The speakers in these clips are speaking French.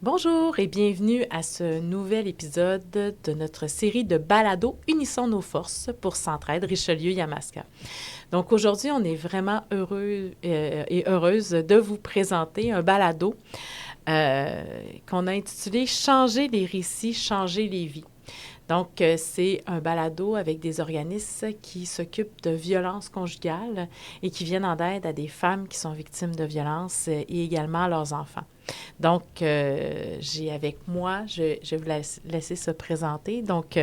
Bonjour et bienvenue à ce nouvel épisode de notre série de balados Unissons nos forces pour Centraide Richelieu-Yamaska. Donc aujourd'hui, on est vraiment heureux et heureuse de vous présenter un balado qu'on a intitulé « Changer les récits, changer les vies ». Donc, c'est un balado avec des organismes qui s'occupent de violences conjugales et qui viennent en aide à des femmes qui sont victimes de violences et également à leurs enfants. Donc, j'ai avec moi, je vais vous laisser se présenter. Donc,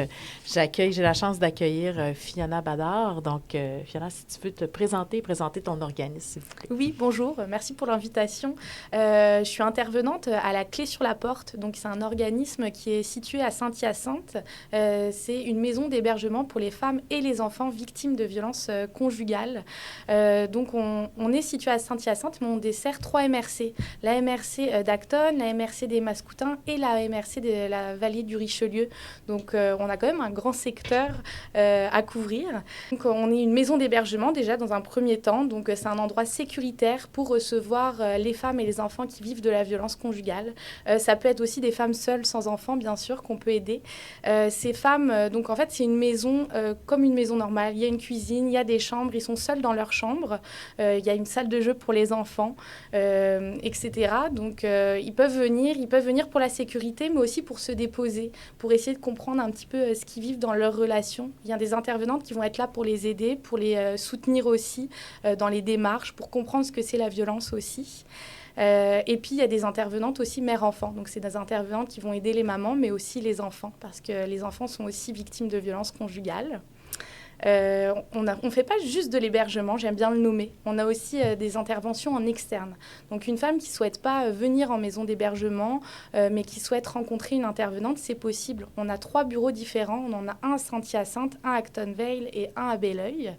j'ai la chance d'accueillir Fiona Badard. Donc, Fiona, si tu veux te présenter ton organisme, s'il vous plaît. Oui, bonjour, merci pour l'invitation. Je suis intervenante à la Clé sur la Porte. Donc, c'est un organisme qui est situé à Saint-Hyacinthe. C'est une maison d'hébergement pour les femmes et les enfants victimes de violences conjugales. Donc, on est situé à Saint-Hyacinthe, mais on dessert 3 MRC. La MRC d'Acton, la MRC des Mascoutins et la MRC de la vallée du Richelieu. Donc, on a quand même un grand secteur à couvrir. Donc, on est une maison d'hébergement déjà dans un premier temps. Donc, c'est un endroit sécuritaire pour recevoir les femmes et les enfants qui vivent de la violence conjugale. Ça peut être aussi des femmes seules sans enfants, bien sûr, qu'on peut aider. Ces femmes, donc en fait, c'est une maison comme une maison normale. Il y a une cuisine, il y a des chambres, ils sont seuls dans leur chambre. Il y a une salle de jeu pour les enfants, etc. Donc, ils peuvent venir pour la sécurité, mais aussi pour se déposer, pour essayer de comprendre un petit peu ce qu'ils vivent dans leur relation. Il y a des intervenantes qui vont être là pour les aider, pour les soutenir aussi dans les démarches, pour comprendre ce que c'est la violence aussi. Et puis, il y a des intervenantes aussi mères-enfants. Donc, c'est des intervenantes qui vont aider les mamans, mais aussi les enfants, parce que les enfants sont aussi victimes de violences conjugales. On ne fait pas juste de l'hébergement, j'aime bien le nommer. On a aussi des interventions en externe. Donc, une femme qui ne souhaite pas venir en maison d'hébergement, mais qui souhaite rencontrer une intervenante, c'est possible. On a 3 bureaux différents. On en a un à Saint-Hyacinthe, un à Acton Vale et un à Belleuil.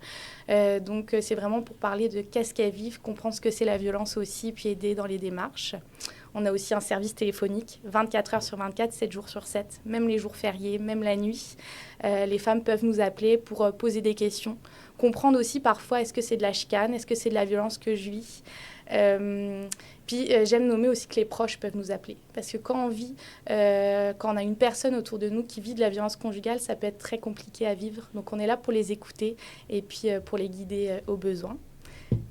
Donc, c'est vraiment pour parler de qu'est-ce qu'elles vivent, comprendre ce que c'est la violence aussi, puis aider dans les démarches. On a aussi un service téléphonique, 24 heures sur 24, 7 jours sur 7, même les jours fériés, même la nuit. Les femmes peuvent nous appeler pour poser des questions, comprendre aussi parfois est-ce que c'est de la chicane, est-ce que c'est de la violence que je vis. Puis j'aime nommer aussi que les proches peuvent nous appeler, parce que quand on a une personne autour de nous qui vit de la violence conjugale, ça peut être très compliqué à vivre. Donc on est là pour les écouter et puis pour les guider aux besoins.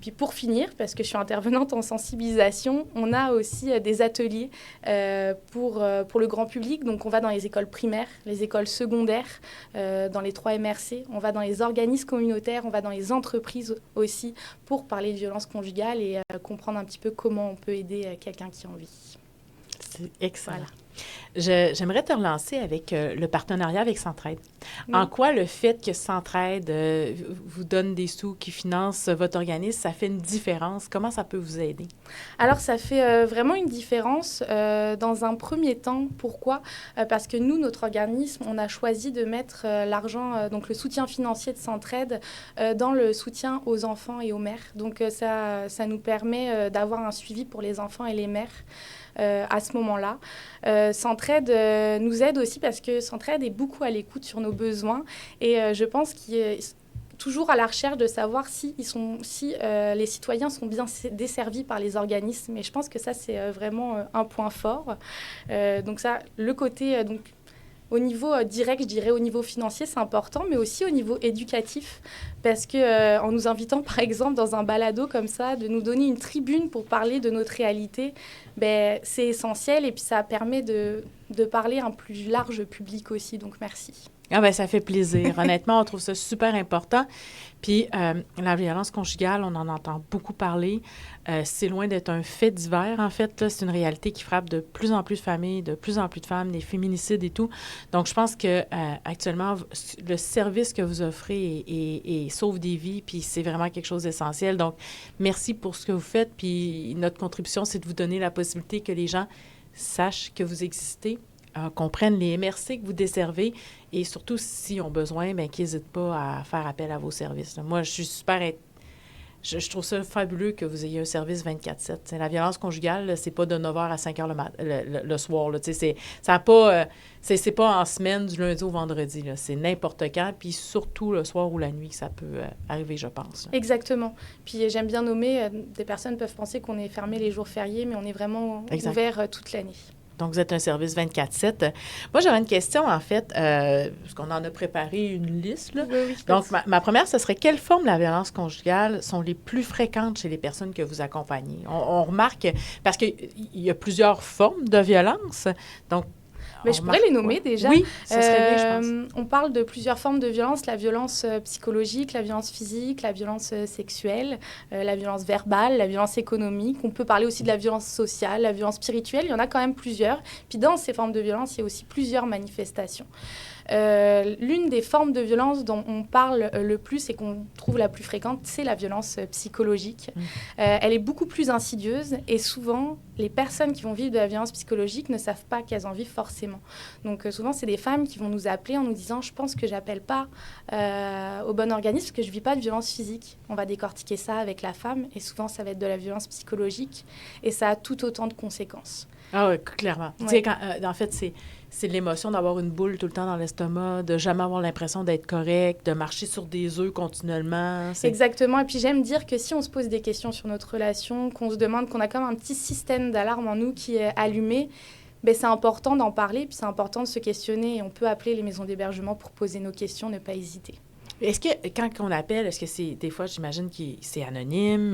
Puis pour finir, parce que je suis intervenante en sensibilisation, on a aussi des ateliers pour le grand public. Donc on va dans les écoles primaires, les écoles secondaires, dans les 3 MRC. On va dans les organismes communautaires, on va dans les entreprises aussi pour parler de violence conjugale et comprendre un petit peu comment on peut aider quelqu'un qui en vit. C'est excellent. Voilà. J'aimerais te relancer avec le partenariat avec Centraide. Oui. En quoi le fait que Centraide vous donne des sous, qui finance votre organisme, ça fait une différence? Comment ça peut vous aider? Alors, ça fait vraiment une différence dans un premier temps. Pourquoi? Parce que nous, notre organisme, on a choisi de mettre l'argent, donc le soutien financier de Centraide, dans le soutien aux enfants et aux mères. Donc, ça nous permet d'avoir un suivi pour les enfants et les mères. À ce moment-là. Centraide nous aide aussi parce que Centraide est beaucoup à l'écoute sur nos besoins et je pense qu'il est toujours à la recherche de savoir si les citoyens sont bien desservis par les organismes. Et je pense que ça, c'est vraiment un point fort. Donc ça, le côté... Au niveau direct, je dirais au niveau financier, c'est important, mais aussi au niveau éducatif, parce qu'en nous invitant, par exemple, dans un balado comme ça, de nous donner une tribune pour parler de notre réalité, c'est essentiel et puis ça permet de parler à un plus large public aussi, donc merci. Ah ben ça fait plaisir. Honnêtement, on trouve ça super important. Puis la violence conjugale, on en entend beaucoup parler. C'est loin d'être un fait divers, en fait. Là, c'est une réalité qui frappe de plus en plus de familles, de plus en plus de femmes, des féminicides et tout. Donc, je pense que actuellement, le service que vous offrez sauve des vies, puis c'est vraiment quelque chose d'essentiel. Donc, merci pour ce que vous faites. Puis notre contribution, c'est de vous donner la possibilité que les gens sachent que vous existez, comprennent les MRC que vous desservez et surtout, s'ils ont besoin, qu'ils n'hésitent pas à faire appel à vos services. Là. Moi, je suis super... Je trouve ça fabuleux que vous ayez un service 24/7. T'sais, la violence conjugale, là, c'est pas de 9h à 5h le soir. Là, c'est pas en semaine, du lundi au vendredi. Là. C'est n'importe quand, puis surtout le soir ou la nuit que ça peut arriver, je pense. Là. Exactement. Puis j'aime bien nommer, des personnes peuvent penser qu'on est fermé les jours fériés, mais on est vraiment ouvert toute l'année. Donc, vous êtes un service 24/7. Moi, j'aurais une question, en fait, parce qu'on en a préparé une liste. Là. Oui, Donc, ma première, ce serait quelles formes de la violence conjugale sont les plus fréquentes chez les personnes que vous accompagnez? On remarque, parce qu'il y a plusieurs formes de violence. Donc, mais je pourrais les nommer déjà. Oui, ça serait bien, je pense. On parle de plusieurs formes de violence, la violence psychologique, la violence physique, la violence sexuelle, la violence verbale, la violence économique. On peut parler aussi de la violence sociale, la violence spirituelle. Il y en a quand même plusieurs. Puis dans ces formes de violence, il y a aussi plusieurs manifestations. L'une des formes de violence dont on parle le plus et qu'on trouve la plus fréquente, c'est la violence psychologique. Elle est beaucoup plus insidieuse et souvent, les personnes qui vont vivre de la violence psychologique ne savent pas qu'elles en vivent forcément. Donc souvent, c'est des femmes qui vont nous appeler en nous disant « je pense que j'appelle pas au bon organisme parce que je vis pas de violence physique ». On va décortiquer ça avec la femme et souvent, ça va être de la violence psychologique et ça a tout autant de conséquences. Ah oui, clairement. Ouais. Tu sais, en fait, c'est l'émotion d'avoir une boule tout le temps dans l'estomac, de jamais avoir l'impression d'être correct, de marcher sur des œufs continuellement. Exactement. Et puis, j'aime dire que si on se pose des questions sur notre relation, qu'on se demande, qu'on a comme un petit système d'alarme en nous qui est allumé, ben, c'est important d'en parler, puis c'est important de se questionner. Et on peut appeler les maisons d'hébergement pour poser nos questions, ne pas hésiter. Est-ce que, quand on appelle, est-ce que c'est, des fois, j'imagine que c'est anonyme,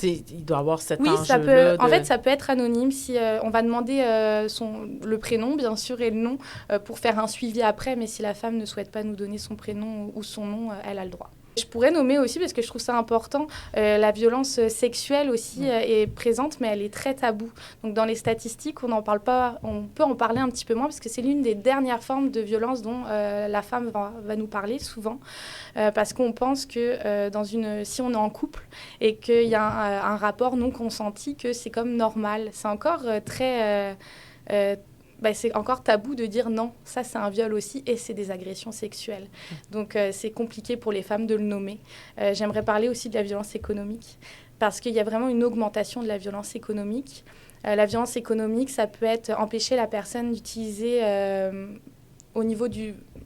il doit y avoir cet enjeu-là? Oui, ça peut, en fait, ça peut être anonyme si on va demander le prénom, bien sûr, et le nom pour faire un suivi après, mais si la femme ne souhaite pas nous donner son prénom ou son nom, elle a le droit. Je pourrais nommer aussi, parce que je trouve ça important, la violence sexuelle aussi est présente, mais elle est très taboue. Donc dans les statistiques, on n'en parle pas, on peut en parler un petit peu moins, parce que c'est l'une des dernières formes de violence dont la femme va nous parler souvent, parce qu'on pense que si on est en couple et qu'il y a un rapport non consenti, que c'est comme normal. C'est encore très... c'est encore tabou de dire non, ça c'est un viol aussi et c'est des agressions sexuelles. Donc c'est compliqué pour les femmes de le nommer. J'aimerais parler aussi de la violence économique parce qu'il y a vraiment une augmentation de la violence économique. La violence économique, ça peut être empêcher la personne d'utiliser au niveau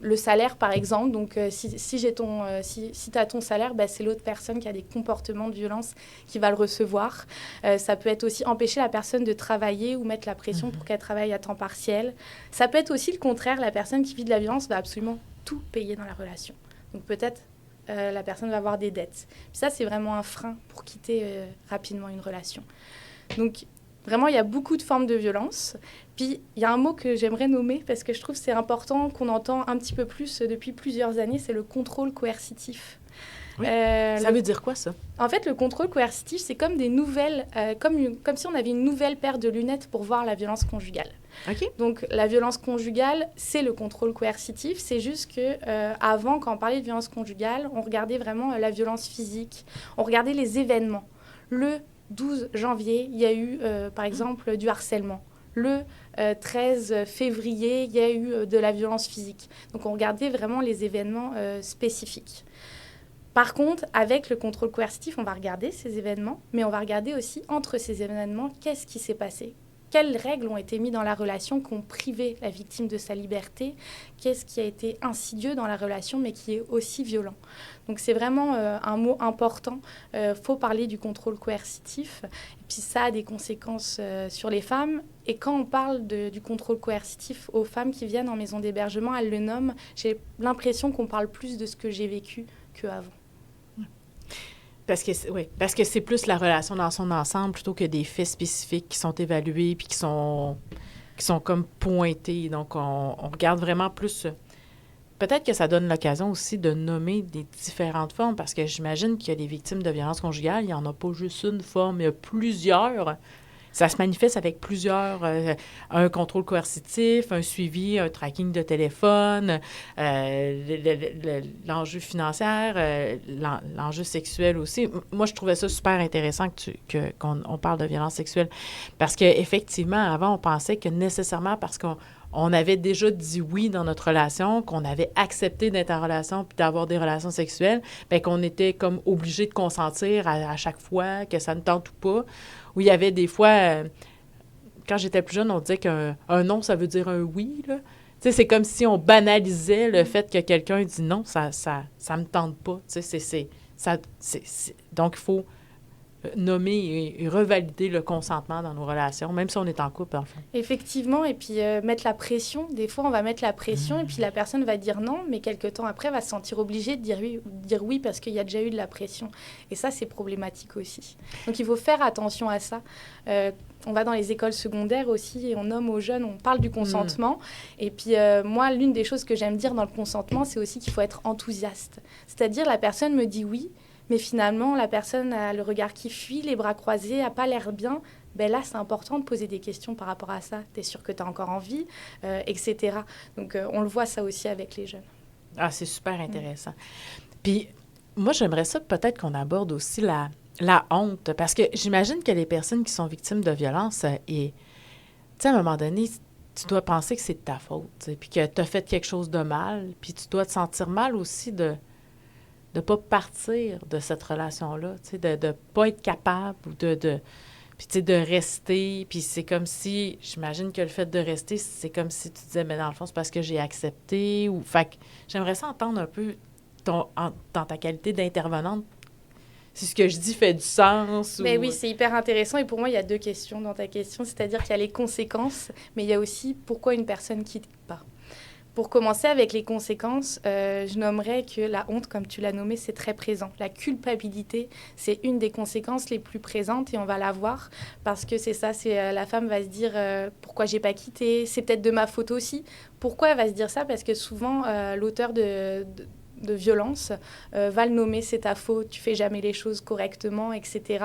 le salaire, par exemple. Donc, si tu as ton salaire, c'est l'autre personne qui a des comportements de violence qui va le recevoir. Ça peut être aussi empêcher la personne de travailler ou mettre la pression pour qu'elle travaille à temps partiel. Ça peut être aussi le contraire. La personne qui vit de la violence va absolument tout payer dans la relation. Donc, peut-être la personne va avoir des dettes. Puis ça, c'est vraiment un frein pour quitter rapidement une relation. Donc, vraiment, il y a beaucoup de formes de violence. Puis, il y a un mot que j'aimerais nommer parce que je trouve que c'est important, qu'on entend un petit peu plus depuis plusieurs années, c'est le contrôle coercitif. Oui. Ça veut dire quoi, ça? En fait, le contrôle coercitif, c'est comme des nouvelles, comme si on avait une nouvelle paire de lunettes pour voir la violence conjugale. OK. Donc, la violence conjugale, c'est le contrôle coercitif. C'est juste qu'avant, quand on parlait de violence conjugale, on regardait vraiment la violence physique. On regardait les événements. Le 12 janvier, il y a eu, par exemple, du harcèlement. Le 13 février, il y a eu de la violence physique. Donc, on regardait vraiment les événements spécifiques. Par contre, avec le contrôle coercitif, on va regarder ces événements, mais on va regarder aussi entre ces événements, qu'est-ce qui s'est passé ? Quelles règles ont été mises dans la relation qui ont privé la victime de sa liberté? Qu'est-ce qui a été insidieux dans la relation, mais qui est aussi violent? Donc, c'est vraiment un mot important. Faut parler du contrôle coercitif. Et puis, ça a des conséquences sur les femmes. Et quand on parle du contrôle coercitif aux femmes qui viennent en maison d'hébergement, elles le nomment. J'ai l'impression qu'on parle plus de ce que j'ai vécu qu'avant. Parce que c'est plus la relation dans son ensemble plutôt que des faits spécifiques qui sont évalués puis qui sont comme pointés. Donc, on regarde vraiment plus... Peut-être que ça donne l'occasion aussi de nommer des différentes formes parce que j'imagine qu'il y a des victimes de violences conjugales, il n'y en a pas juste une forme, il y a plusieurs. Ça se manifeste avec plusieurs, un contrôle coercitif, un suivi, un tracking de téléphone, l'enjeu financier, l'enjeu sexuel aussi. Moi, je trouvais ça super intéressant qu'on parle de violence sexuelle parce qu'effectivement, avant, on pensait que nécessairement parce qu'on avait déjà dit oui dans notre relation, qu'on avait accepté d'être en relation puis d'avoir des relations sexuelles, bien qu'on était comme obligé de consentir à chaque fois, que ça ne tente ou pas. Où il y avait des fois, quand j'étais plus jeune, on disait qu'un non, ça veut dire un oui, là. Tu sais, c'est comme si on banalisait le fait que quelqu'un dit non, ça me tente pas. Tu sais, donc il faut nommer et revalider le consentement dans nos relations, même si on est en couple, en fait. Effectivement, et puis mettre la pression. Des fois, on va mettre la pression et puis la personne va dire non, mais quelques temps après, va se sentir obligée de dire oui parce qu'il y a déjà eu de la pression. Et ça, c'est problématique aussi. Donc, il faut faire attention à ça. On va dans les écoles secondaires aussi et on nomme aux jeunes, on parle du consentement. Et puis, moi, l'une des choses que j'aime dire dans le consentement, c'est aussi qu'il faut être enthousiaste. C'est-à-dire, la personne me dit oui, mais finalement, la personne a le regard qui fuit, les bras croisés, n'a pas l'air bien. Ben là, c'est important de poser des questions par rapport à ça. Tu es sûr que tu as encore envie, etc. Donc, on le voit ça aussi avec les jeunes. Ah, c'est super intéressant. Puis, moi, j'aimerais ça peut-être qu'on aborde aussi la honte, parce que j'imagine que les personnes qui sont victimes de violences, et, tu sais, à un moment donné, tu dois penser que c'est de ta faute, puis que tu as fait quelque chose de mal, puis tu dois te sentir mal aussi de ne pas partir de cette relation-là, tu sais, de ne pas être capable ou puis, tu sais, de rester. Puis c'est comme si, j'imagine que le fait de rester, c'est comme si tu disais, mais dans le fond, c'est parce que j'ai accepté. Fait que j'aimerais ça entendre un peu, dans ta qualité d'intervenante, si ce que je dis fait du sens. Mais oui, c'est hyper intéressant. Et pour moi, il y a 2 questions dans ta question. C'est-à-dire qu'il y a les conséquences, mais il y a aussi pourquoi une personne quitte pas. Pour commencer avec les conséquences, je nommerais que la honte, comme tu l'as nommé, c'est très présent. La culpabilité, c'est une des conséquences les plus présentes et on va la voir parce que c'est ça, la femme va se dire pourquoi j'ai pas quitté, c'est peut-être de ma faute aussi. Pourquoi elle va se dire ça? Parce que souvent, l'auteur de violence va le nommer, c'est ta faute, tu fais jamais les choses correctement, etc.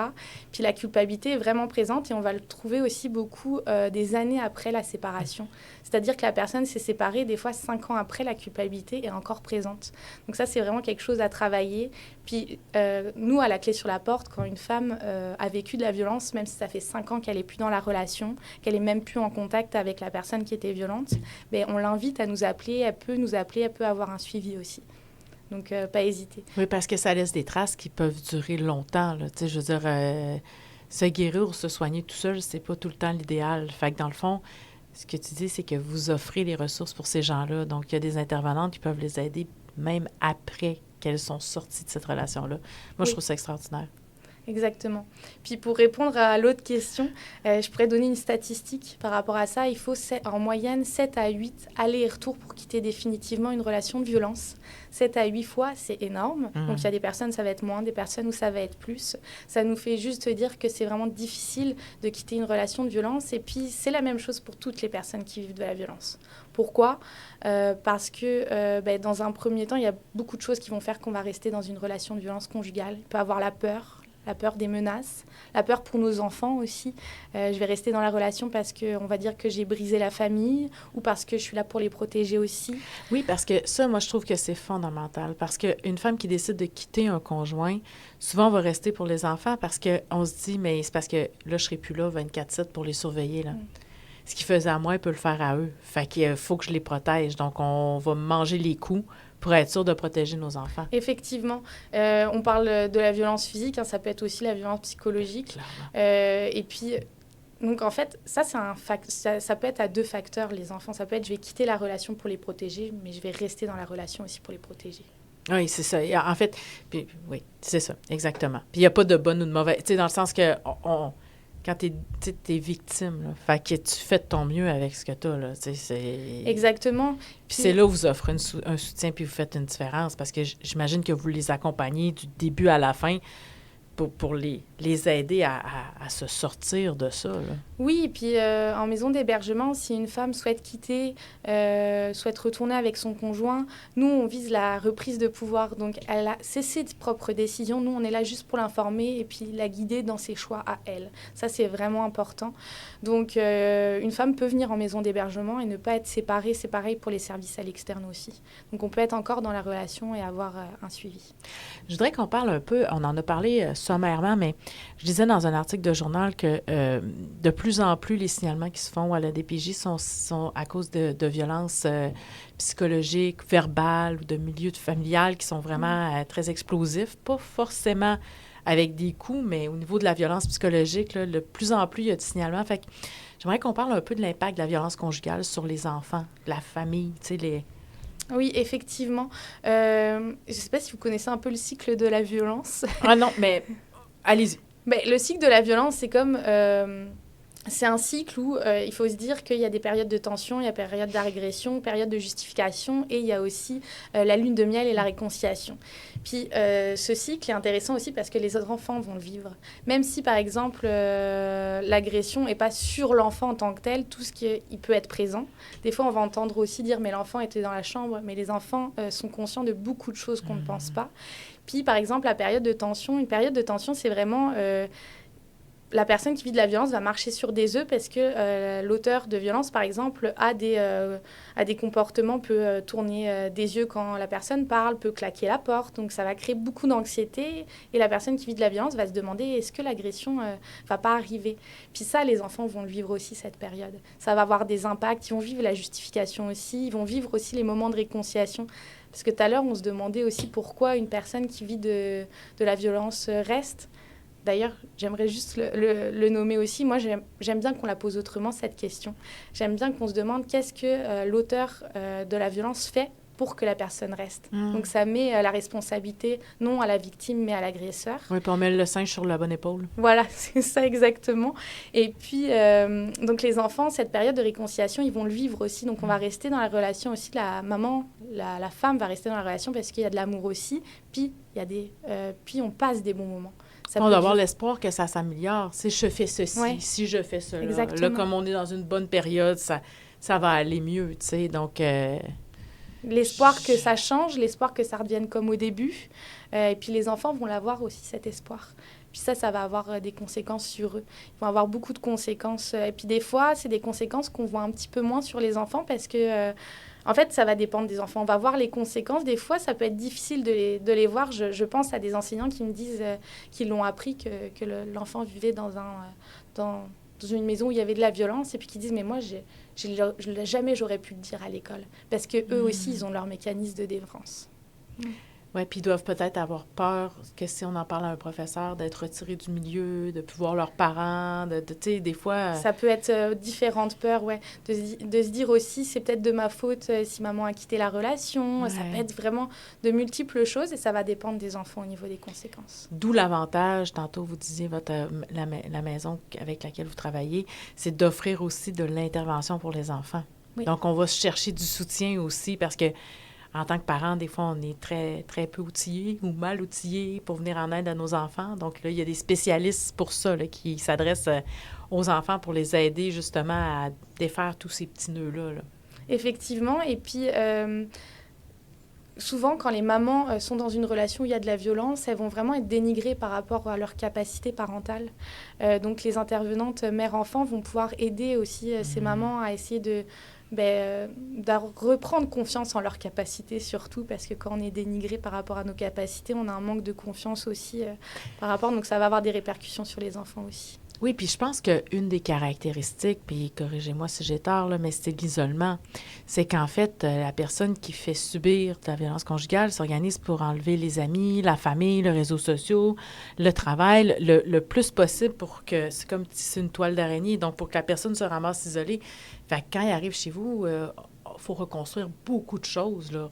Puis la culpabilité est vraiment présente et on va le trouver aussi beaucoup des années après la séparation. C'est-à-dire que la personne s'est séparée, des fois 5 ans après, la culpabilité est encore présente. Donc ça, c'est vraiment quelque chose à travailler. Puis nous, à la clé sur la porte, quand une femme a vécu de la violence, même si ça fait 5 ans qu'elle n'est plus dans la relation, qu'elle n'est même plus en contact avec la personne qui était violente, mais on l'invite à nous appeler, elle peut avoir un suivi aussi. Donc, pas hésiter. Oui, parce que ça laisse des traces qui peuvent durer longtemps, là. Tu sais, je veux dire, se guérir ou se soigner tout seul, c'est pas tout le temps l'idéal. Fait que dans le fond, ce que tu dis, c'est que vous offrez les ressources pour ces gens-là. Donc, il y a des intervenantes qui peuvent les aider même après qu'elles sont sorties de cette relation-là. Moi, je trouve ça extraordinaire. Exactement. Puis pour répondre à l'autre question, je pourrais donner une statistique par rapport à ça. Il faut en moyenne 7 à 8 allers et retours pour quitter définitivement une relation de violence. 7 à 8 fois, c'est énorme. Donc il y a des personnes, ça va être moins, des personnes où ça va être plus. Ça nous fait juste dire que c'est vraiment difficile de quitter une relation de violence. Et puis c'est la même chose pour toutes les personnes qui vivent de la violence. Pourquoi ? Parce que dans un premier temps, il y a beaucoup de choses qui vont faire qu'on va rester dans une relation de violence conjugale. Il peut y avoir la peur des menaces, la peur pour nos enfants aussi. Je vais rester dans la relation parce qu'on va dire que j'ai brisé la famille ou parce que je suis là pour les protéger aussi. Oui, parce que ça, moi, je trouve que c'est fondamental. Parce qu'une femme qui décide de quitter un conjoint, souvent, va rester pour les enfants parce qu'on se dit, mais c'est parce que là, je ne serai plus là 24/7 pour les surveiller, là. Ce qu'ils faisaient à moi, ils peuvent le faire à eux. Fait qu'il faut que je les protège. Donc, on va manger les coups pour être sûr de protéger nos enfants. Effectivement. On parle de la violence physique, ça peut être aussi la violence psychologique. Et puis, donc en fait, ça peut être à 2 facteurs, les enfants. Ça peut être, je vais quitter la relation pour les protéger, mais je vais rester dans la relation aussi pour les protéger. Oui, c'est ça. En fait, puis, oui, c'est ça, exactement. Puis il n'y a pas de bonne ou de mauvaise, tu sais, dans le sens que quand t'es victime, là, fait que tu fais de ton mieux avec ce que t'as, là, tu sais, c'est... Exactement. Puis c'est là où vous offrez un soutien puis vous faites une différence, parce que j'imagine que vous les accompagnez du début à la fin pour les aider à se sortir de ça, là. Oui, et puis en maison d'hébergement, si une femme souhaite quitter, souhaite retourner avec son conjoint, nous, on vise la reprise de pouvoir. Donc, elle a cessé de propres décisions. Nous, on est là juste pour l'informer et puis la guider dans ses choix à elle. Ça, c'est vraiment important. Donc, une femme peut venir en maison d'hébergement et ne pas être séparée. C'est pareil pour les services à l'externe aussi. Donc, on peut être encore dans la relation et avoir un suivi. Je voudrais qu'on parle un peu, on en a parlé sommairement, mais je disais dans un article de journal que de plus en plus, les signalements qui se font à la DPJ sont à cause de violences psychologiques, verbales ou de milieux familiales qui sont vraiment très explosifs. Pas forcément avec des coups, mais au niveau de la violence psychologique, là, de plus en plus, il y a de signalements. Fait que j'aimerais qu'on parle un peu de l'impact de la violence conjugale sur les enfants, la famille, tu sais, Oui, effectivement. Je ne sais pas si vous connaissez un peu le cycle de la violence. Ah non, mais allez-y. Le cycle de la violence, c'est comme... c'est un cycle où il faut se dire qu'il y a des périodes de tension, il y a périodes d'agression, périodes de justification, et il y a aussi la lune de miel et la réconciliation. Puis ce cycle est intéressant aussi parce que les autres enfants vont le vivre. Même si, par exemple, l'agression n'est pas sur l'enfant en tant que tel, tout ce qui il peut être présent. Des fois, on va entendre aussi dire « mais l'enfant était dans la chambre », mais les enfants sont conscients de beaucoup de choses qu'on ne pense pas. Puis, par exemple, la période de tension, une période de tension, c'est vraiment... la personne qui vit de la violence va marcher sur des œufs parce que l'auteur de violence, par exemple, a des comportements, peut tourner des yeux quand la personne parle, peut claquer la porte. Donc, ça va créer beaucoup d'anxiété. Et la personne qui vit de la violence va se demander est-ce que l'agression va pas arriver. Puis ça, les enfants vont le vivre aussi, cette période. Ça va avoir des impacts. Ils vont vivre la justification aussi. Ils vont vivre aussi les moments de réconciliation. Parce que tout à l'heure, on se demandait aussi pourquoi une personne qui vit de la violence reste. D'ailleurs, j'aimerais juste le nommer aussi. Moi, j'aime bien qu'on la pose autrement, cette question. J'aime bien qu'on se demande qu'est-ce que l'auteur de la violence fait pour que la personne reste. Donc, ça met la responsabilité, non à la victime, mais à l'agresseur. Oui, puis on met le singe sur la bonne épaule. Voilà, c'est ça exactement. Et puis, donc les enfants, cette période de réconciliation, ils vont le vivre aussi. Donc, on va rester dans la relation aussi. La maman, la femme va rester dans la relation parce qu'il y a de l'amour aussi. Puis, puis on passe des bons moments. On doit avoir l'espoir que ça s'améliore. Si je fais ceci, si je fais cela. Exactement. Là, comme on est dans une bonne période, ça va aller mieux, tu sais. Donc... l'espoir que ça change, l'espoir que ça revienne comme au début. Et puis les enfants vont l'avoir aussi, cet espoir. Puis ça va avoir des conséquences sur eux. Ils vont avoir beaucoup de conséquences. Et puis des fois, c'est des conséquences qu'on voit un petit peu moins sur les enfants parce que... en fait, ça va dépendre des enfants. On va voir les conséquences. Des fois, ça peut être difficile de les voir. Je pense à des enseignants qui me disent qu'ils l'ont appris que l'enfant vivait dans une maison où il y avait de la violence et puis qui disent « mais moi, jamais j'aurais pu le dire à l'école ». Parce qu'eux aussi, ils ont leur mécanisme de défense. Oui, puis ils doivent peut-être avoir peur que si on en parle à un professeur, d'être retirés du milieu, de plus voir leurs parents, tu sais, des fois... Ça peut être différentes peurs, ouais. De se dire aussi, c'est peut-être de ma faute si maman a quitté la relation. Ouais. Ça peut être vraiment de multiples choses et ça va dépendre des enfants au niveau des conséquences. D'où l'avantage, tantôt vous disiez, la maison avec laquelle vous travaillez, c'est d'offrir aussi de l'intervention pour les enfants. Oui. Donc, on va chercher du soutien aussi parce que en tant que parents, des fois, on est très, très peu outillés ou mal outillés pour venir en aide à nos enfants. Donc là, il y a des spécialistes pour ça là, qui s'adressent aux enfants pour les aider justement à défaire tous ces petits nœuds-là. Là. Effectivement. Et puis, souvent, quand les mamans sont dans une relation où il y a de la violence, elles vont vraiment être dénigrées par rapport à leur capacité parentale. Donc, les intervenantes mère-enfant vont pouvoir aider aussi ces mamans à essayer de reprendre confiance en leurs capacités surtout, parce que quand on est dénigré par rapport à nos capacités, on a un manque de confiance aussi par rapport, donc ça va avoir des répercussions sur les enfants aussi. Oui, puis je pense qu'une des caractéristiques, puis corrigez-moi si j'ai tort, là, mais c'est l'isolement. C'est qu'en fait, la personne qui fait subir de la violence conjugale s'organise pour enlever les amis, la famille, les réseaux sociaux, le travail, le plus possible pour que... C'est comme tisser une toile d'araignée, donc pour que la personne se ramasse isolée. Fait que quand il arrive chez vous, faut reconstruire beaucoup de choses, là.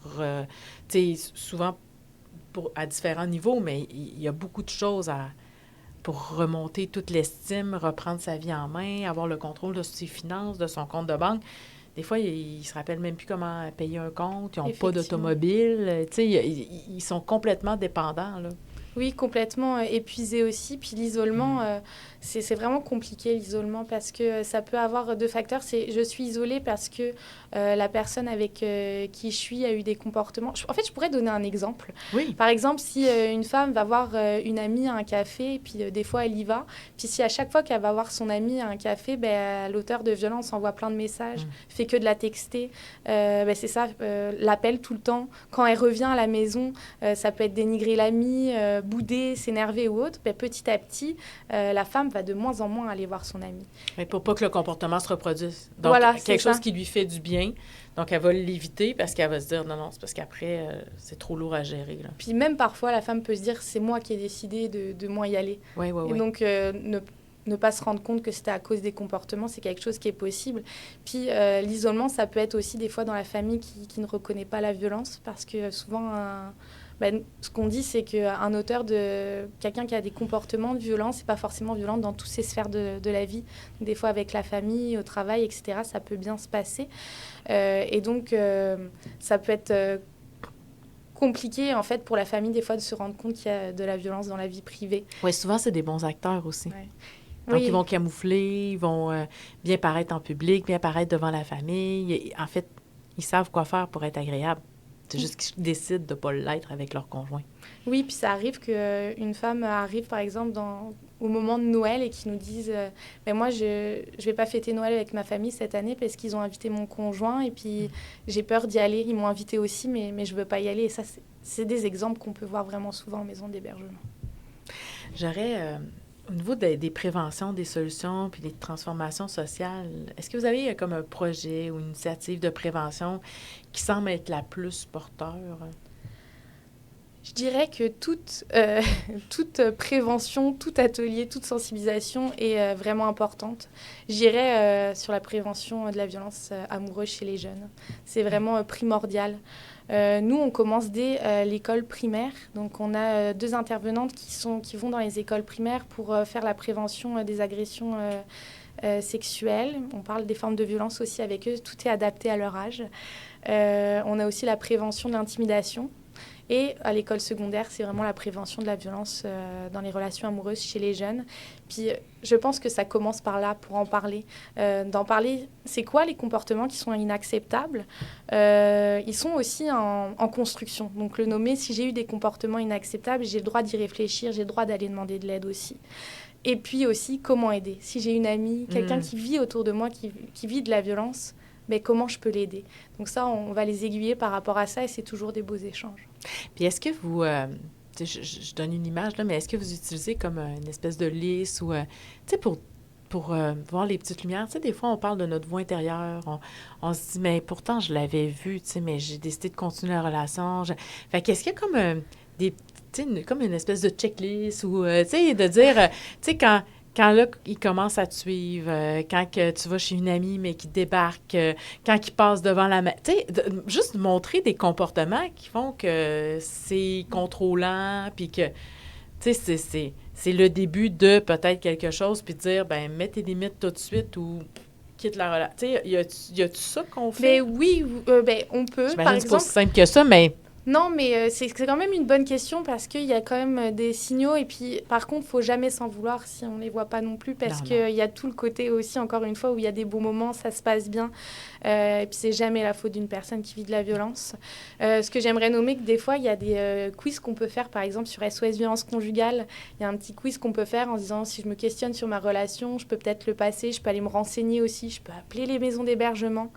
Tu sais, souvent à différents niveaux, mais il y a beaucoup de choses pour remonter toute l'estime, reprendre sa vie en main, avoir le contrôle de ses finances, de son compte de banque. Des fois, ils ne se rappellent même plus comment payer un compte, ils n'ont pas d'automobile. Tu sais, ils sont complètement dépendants, là. Oui, complètement épuisé aussi. Puis l'isolement, c'est vraiment compliqué, l'isolement, parce que ça peut avoir deux facteurs. C'est je suis isolée parce que la personne avec qui je suis a eu des comportements... En fait, je pourrais donner un exemple. Oui. Par exemple, si une femme va voir une amie à un café, puis des fois, elle y va. Puis si à chaque fois qu'elle va voir son amie à un café, l'auteur de violence envoie plein de messages, fait que de la texter. C'est ça, l'appelle tout le temps. Quand elle revient à la maison, ça peut être dénigrer l'amie, bouder, s'énerver ou autre, petit à petit, la femme va de moins en moins aller voir son amie. Mais pour pas que le comportement se reproduise. Donc, voilà, quelque chose qui lui fait du bien, donc elle va l'éviter parce qu'elle va se dire, non, c'est parce qu'après, c'est trop lourd à gérer. Là. Puis même parfois, la femme peut se dire, c'est moi qui ai décidé de moins y aller. Oui. Et donc, ne pas se rendre compte que c'était à cause des comportements, c'est quelque chose qui est possible. Puis l'isolement, ça peut être aussi des fois dans la famille qui ne reconnaît pas la violence, parce que souvent... ce qu'on dit, c'est qu'un auteur quelqu'un qui a des comportements de violence, c'est pas forcément violent dans toutes ces sphères de la vie. Des fois, avec la famille, au travail, etc., ça peut bien se passer. Et donc, ça peut être compliqué, en fait, pour la famille, des fois, de se rendre compte qu'il y a de la violence dans la vie privée. Oui, souvent, c'est des bons acteurs aussi. Ouais. Donc, Oui. ils vont camoufler, ils vont bien paraître en public, bien paraître devant la famille. Et, en fait, ils savent quoi faire pour être agréables. C'est juste qu'ils décident de ne pas l'être avec leur conjoint. Oui, puis ça arrive qu'une femme arrive, par exemple, au moment de Noël et qui nous dise ben moi, je ne vais pas fêter Noël avec ma famille cette année parce qu'ils ont invité mon conjoint et puis j'ai peur d'y aller. Ils m'ont invité aussi, mais je ne veux pas y aller. Et ça, c'est des exemples qu'on peut voir vraiment souvent en maison d'hébergement. J'aurais, au niveau des préventions, des solutions puis des transformations sociales, est-ce que vous avez comme un projet ou une initiative de prévention qui semble être la plus porteur? Je dirais que toute prévention, tout atelier, toute sensibilisation est vraiment importante. J'irais sur la prévention de la violence amoureuse chez les jeunes. C'est vraiment primordial. Nous, on commence dès l'école primaire. Donc, on a 2 intervenantes qui vont dans les écoles primaires pour faire la prévention des agressions sexuelles. On parle des formes de violence aussi avec eux. Tout est adapté à leur âge. On a aussi la prévention de l'intimidation. Et à l'école secondaire, c'est vraiment la prévention de la violence dans les relations amoureuses chez les jeunes. Puis je pense que ça commence par là, pour en parler. D'en parler, c'est quoi les comportements qui sont inacceptables? Ils sont aussi en construction. Donc le nommer, si j'ai eu des comportements inacceptables, j'ai le droit d'y réfléchir, j'ai le droit d'aller demander de l'aide aussi. Et puis aussi, comment aider? Si j'ai une amie, quelqu'un qui vit autour de moi, qui vit de la violence, mais comment je peux l'aider? Donc ça, on va les aiguiller par rapport à ça et c'est toujours des beaux échanges. Puis est-ce que vous, je donne une image, là, mais est-ce que vous utilisez comme une espèce de liste ou, tu sais, pour voir les petites lumières? Tu sais, des fois, on parle de notre voix intérieure, on se dit, mais pourtant, je l'avais vu, tu sais, mais j'ai décidé de continuer la relation. Fait qu'est-ce qu'il y a comme comme une espèce de checklist ou, tu sais, de dire, tu sais, quand là, il commence à te suivre, quand que tu vas chez une amie, mais qui débarque, quand il passe devant la... Tu sais, juste montrer des comportements qui font que c'est contrôlant, puis que, tu sais, c'est le début de peut-être quelque chose, puis dire, ben mets tes limites tout de suite ou quitte la relation. Tu sais, y a-tu ça qu'on fait? Mais oui, on peut. J'imagine Par que c'est pas exemple, aussi simple que ça, mais... Non, mais c'est quand même une bonne question parce qu'il y a quand même des signaux. Et puis, par contre, il ne faut jamais s'en vouloir si on ne les voit pas non plus parce qu'il y a tout le côté aussi, encore une fois, où il y a des beaux moments, ça se passe bien. Et puis, c'est jamais la faute d'une personne qui vit de la violence. Ce que j'aimerais nommer, que des fois, il y a des quiz qu'on peut faire, par exemple, sur SOS Violence Conjugale. Il y a un petit quiz qu'on peut faire en se disant, si je me questionne sur ma relation, je peux peut-être le passer, je peux aller me renseigner aussi, je peux appeler les maisons d'hébergement.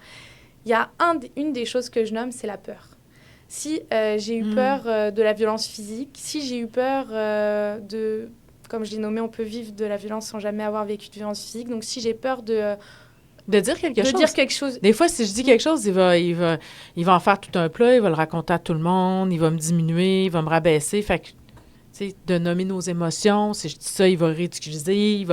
Il y a une des choses que je nomme, c'est la peur. Si j'ai eu peur de la violence physique, si j'ai eu peur comme je l'ai nommé, on peut vivre de la violence sans jamais avoir vécu de violence physique. Donc, si j'ai peur de dire quelque chose. Des fois, si je dis quelque chose, il va en faire tout un plat, il va le raconter à tout le monde, il va me diminuer, il va me rabaisser. Fait que, tu sais, de nommer nos émotions, si je dis ça, il va ridiculiser,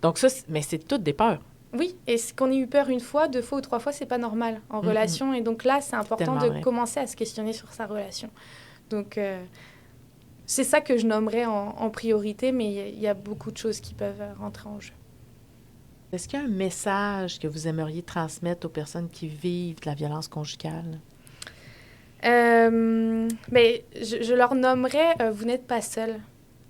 Donc ça, mais c'est toutes des peurs. Oui, et qu'on ait eu peur 1 fois, 2 fois ou 3 fois, c'est pas normal en relation. Et donc là, c'est important de commencer à se questionner sur sa relation. Donc, c'est ça que je nommerais en priorité, mais il y a beaucoup de choses qui peuvent rentrer en jeu. Est-ce qu'il y a un message que vous aimeriez transmettre aux personnes qui vivent de la violence conjugale? Mais je leur nommerais « Vous n'êtes pas seul ».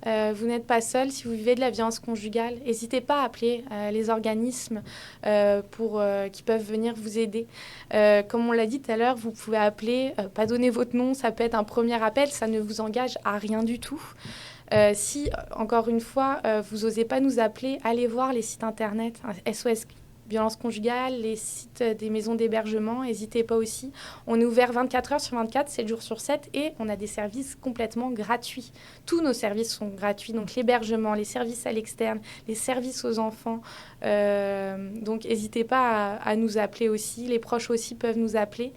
Vous n'êtes pas seul si vous vivez de la violence conjugale. N'hésitez pas à appeler les organismes qui peuvent venir vous aider. Comme on l'a dit tout à l'heure, vous pouvez appeler, pas donner votre nom, ça peut être un premier appel, ça ne vous engage à rien du tout. Si, encore une fois, vous n'osez pas nous appeler, allez voir les sites internet, SOS Violence conjugale, les sites des maisons d'hébergement, n'hésitez pas aussi. On est ouvert 24 heures sur 24, 7 jours sur 7 et on a des services complètement gratuits. Tous nos services sont gratuits, donc l'hébergement, les services à l'externe, les services aux enfants. Donc n'hésitez pas à nous appeler aussi, les proches aussi peuvent nous appeler.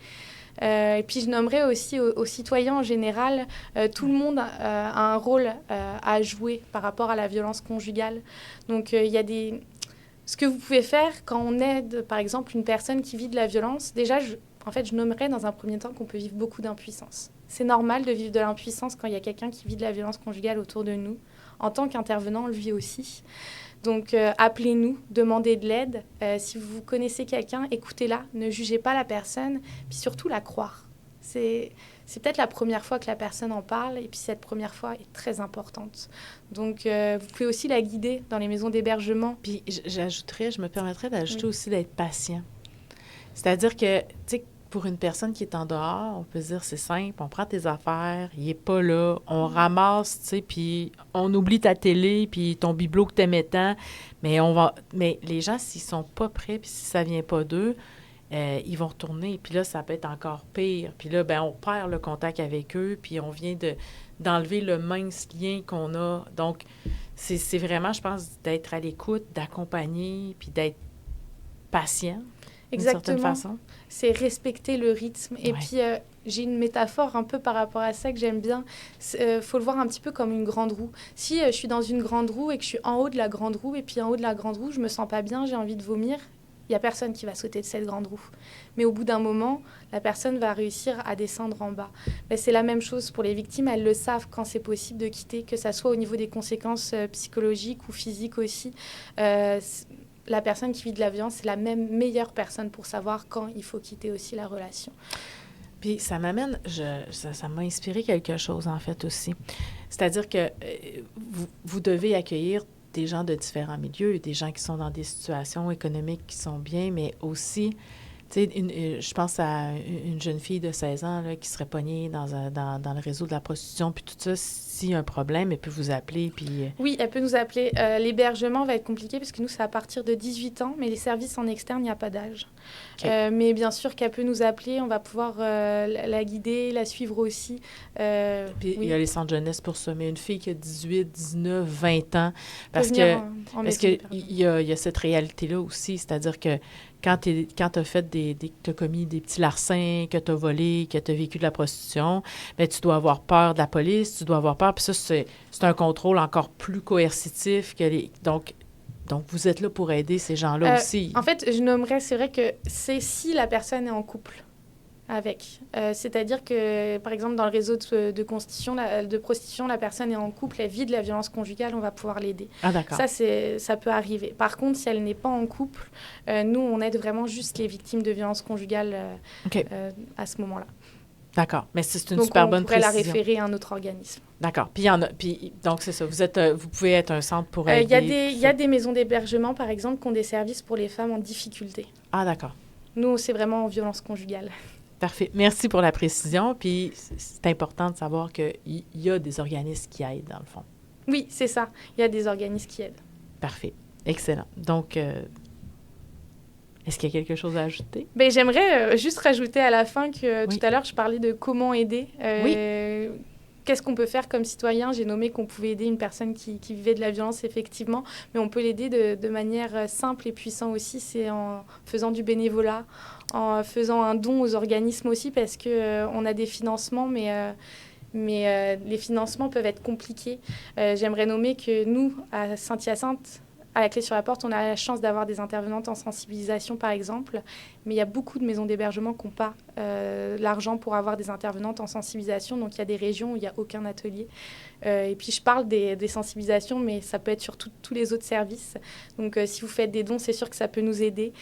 Et puis je nommerai aussi aux citoyens en général, tout le monde a un rôle à jouer par rapport à la violence conjugale. Donc il y a ce que vous pouvez faire quand on aide, par exemple, une personne qui vit de la violence, déjà, je nommerais dans un premier temps qu'on peut vivre beaucoup d'impuissance. C'est normal de vivre de l'impuissance quand il y a quelqu'un qui vit de la violence conjugale autour de nous. En tant qu'intervenant, on le vit aussi. Donc, appelez-nous, demandez de l'aide. Si vous connaissez quelqu'un, écoutez-la, ne jugez pas la personne, puis surtout la croire. C'est peut-être la première fois que la personne en parle, et puis cette première fois est très importante. Donc, vous pouvez aussi la guider dans les maisons d'hébergement. Puis, je me permettrais d'ajouter aussi d'être patient. C'est-à-dire que, tu sais, pour une personne qui est en dehors, on peut se dire, c'est simple, on prend tes affaires, il n'est pas là, on ramasse, tu sais, puis on oublie ta télé, puis ton bibelot que t'aimais tant, mais les gens, s'ils sont pas prêts, puis si ça vient pas d'eux, ils vont retourner, puis là, ça peut être encore pire. Puis là, on perd le contact avec eux, puis on vient d'enlever le mince lien qu'on a. Donc, c'est vraiment, je pense, d'être à l'écoute, d'accompagner, puis d'être patient. Exactement. C'est respecter le rythme. Et puis, j'ai une métaphore un peu par rapport à ça que j'aime bien. Faut le voir un petit peu comme une grande roue. Si je suis dans une grande roue et que je suis en haut de la grande roue, et puis en haut de la grande roue, je me sens pas bien, j'ai envie de vomir, il n'y a personne qui va sauter de cette grande roue. Mais au bout d'un moment, la personne va réussir à descendre en bas. C'est la même chose pour les victimes. Elles le savent quand c'est possible de quitter, que ça soit au niveau des conséquences psychologiques ou physiques aussi. La personne qui vit de la violence, c'est la meilleure personne pour savoir quand il faut quitter aussi la relation. Puis ça m'amène, ça m'a inspiré quelque chose en fait aussi. C'est-à-dire que vous devez accueillir des gens de différents milieux, des gens qui sont dans des situations économiques qui sont bien, mais aussi, tu sais, je pense à une jeune fille de 16 ans là, qui serait pognée dans le réseau de la prostitution, puis tout ça, s'il y a un problème, elle peut vous appeler, puis... Oui, elle peut nous appeler. L'hébergement va être compliqué, parce que nous, c'est à partir de 18 ans, mais les services en externe, il n'y a pas d'âge. Okay. Mais bien sûr qu'elle peut nous appeler, on va pouvoir la guider, la suivre aussi. Puis il y a les centres jeunesse pour ça, mais une fille qui a 18, 19, 20 ans, parce qu'il y a cette réalité-là aussi, c'est-à-dire que quand tu as commis des petits larcins, que tu as volé, que tu as vécu de la prostitution, bien, tu dois avoir peur de la police, tu dois avoir peur. Puis ça, c'est un contrôle encore plus coercitif que les... Donc, vous êtes là pour aider ces gens-là aussi. En fait, je nommerais, c'est vrai que c'est si la personne est en couple avec. C'est-à-dire que, par exemple, dans le réseau de prostitution, la personne est en couple, elle vit de la violence conjugale, on va pouvoir l'aider. Ah, d'accord. Ça peut arriver. Par contre, si elle n'est pas en couple, nous, on aide vraiment juste les victimes de violences conjugales à ce moment-là. D'accord. Mais c'est une super bonne précision. Donc, on pourrait la référer à un autre organisme. D'accord. Donc, c'est ça. Vous pouvez être un centre pour aider. Il y a des maisons d'hébergement, par exemple, qui ont des services pour les femmes en difficulté. Ah, d'accord. Nous, c'est vraiment en violence conjugale. Parfait. Merci pour la précision. Puis, c'est important de savoir qu'il y a des organismes qui aident, dans le fond. Oui, c'est ça. Il y a des organismes qui aident. Parfait. Excellent. Donc, est-ce qu'il y a quelque chose à ajouter? Bien, j'aimerais juste rajouter à la fin que tout à l'heure, je parlais de comment aider. Oui. Qu'est-ce qu'on peut faire comme citoyen? J'ai nommé qu'on pouvait aider une personne qui vivait de la violence, effectivement, mais on peut l'aider de manière simple et puissante aussi. C'est en faisant du bénévolat, en faisant un don aux organismes aussi, parce qu'on a des financements, mais les financements peuvent être compliqués. J'aimerais nommer que nous, à Saint-Hyacinthe, à la Clé sur la Porte, on a la chance d'avoir des intervenantes en sensibilisation, par exemple, mais il y a beaucoup de maisons d'hébergement qui n'ont pas l'argent pour avoir des intervenantes en sensibilisation. Donc, il y a des régions où il n'y a aucun atelier. Et puis, je parle des sensibilisations, mais ça peut être sur tous les autres services. Donc, si vous faites des dons, c'est sûr que ça peut nous aider.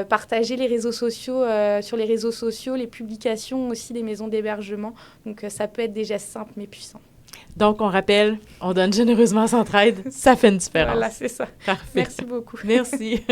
Partagez les réseaux sociaux, sur les réseaux sociaux, les publications aussi des maisons d'hébergement. Donc, ça peut être des gestes simples, mais puissants. Donc, on rappelle, on donne généreusement Centraide, ça fait une différence. Voilà, c'est ça. Parfait. Merci beaucoup. Merci.